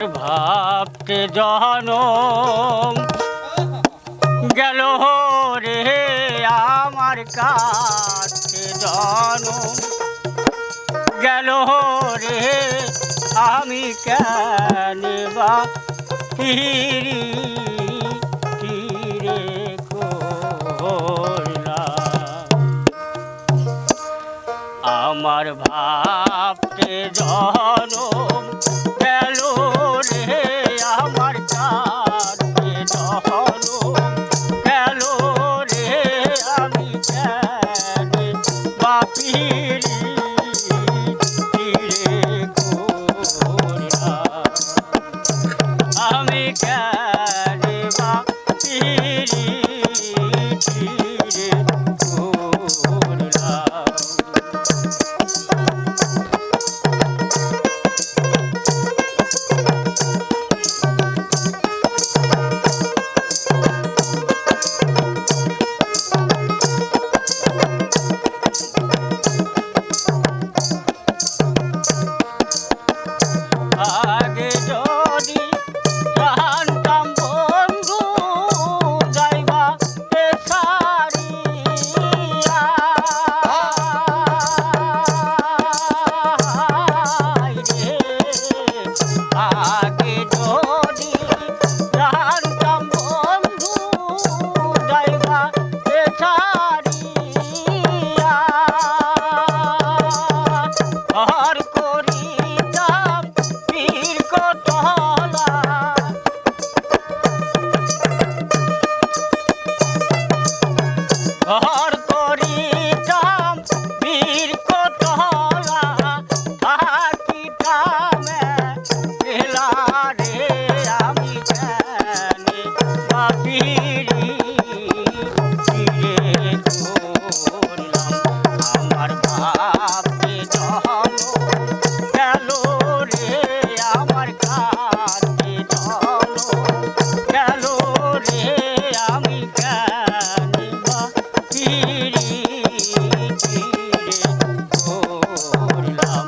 ভাবতে জনম গেল রে আমার কাছে জনম গেল রে আমি কেন বা ফিরি ফিরে করলাম আমার ভাবতে জনম গেল রে আমার কাছে জনম গেল রে আমি কেন বা ফিরি ফিরে করলাম আমি কেন বা ফিরি ফিরে করলাম। আগে যদি জানতাম বন্ধু যাইবা এ ছাড়িয়া রে আগে যদি জানতাম বন্ধু যাইবা এ ছাড়িয়া ঘর করিতাম পীর কোটলা ঘর করিতাম পীর কোটলা থাকিতাম এলা রে আমি কেন বা ফিরি ফিরে করলাম আমার ভাবতে জনম গেল রে আমার কাছে জনম গেল রে আমি কেন বা ফিরি ফিরে করলাম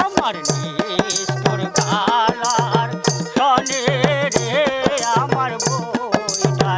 আমার নিষ্ঠুর গালার শোনে রে আমার বইটা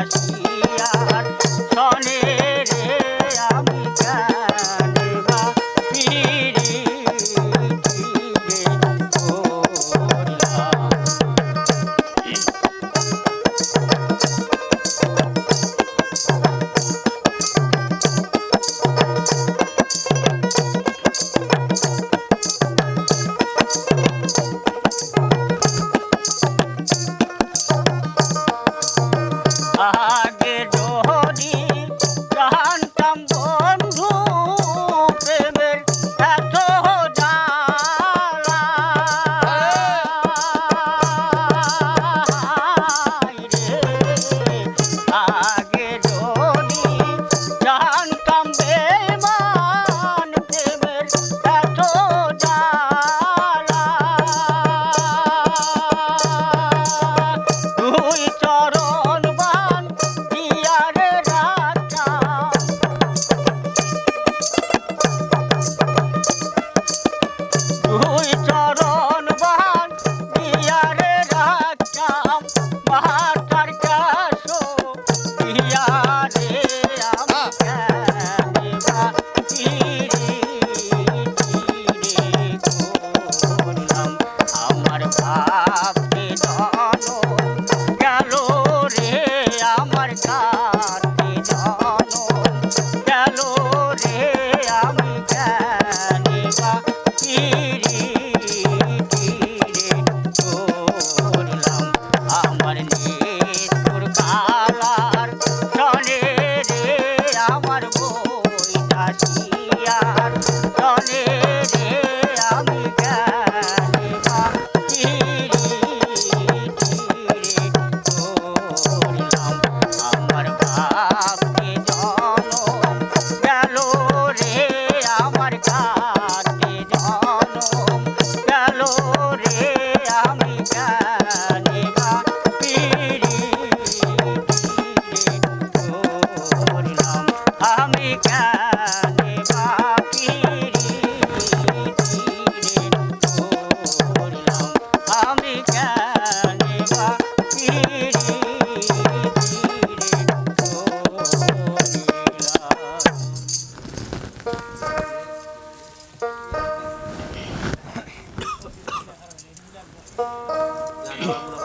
জানো আমরা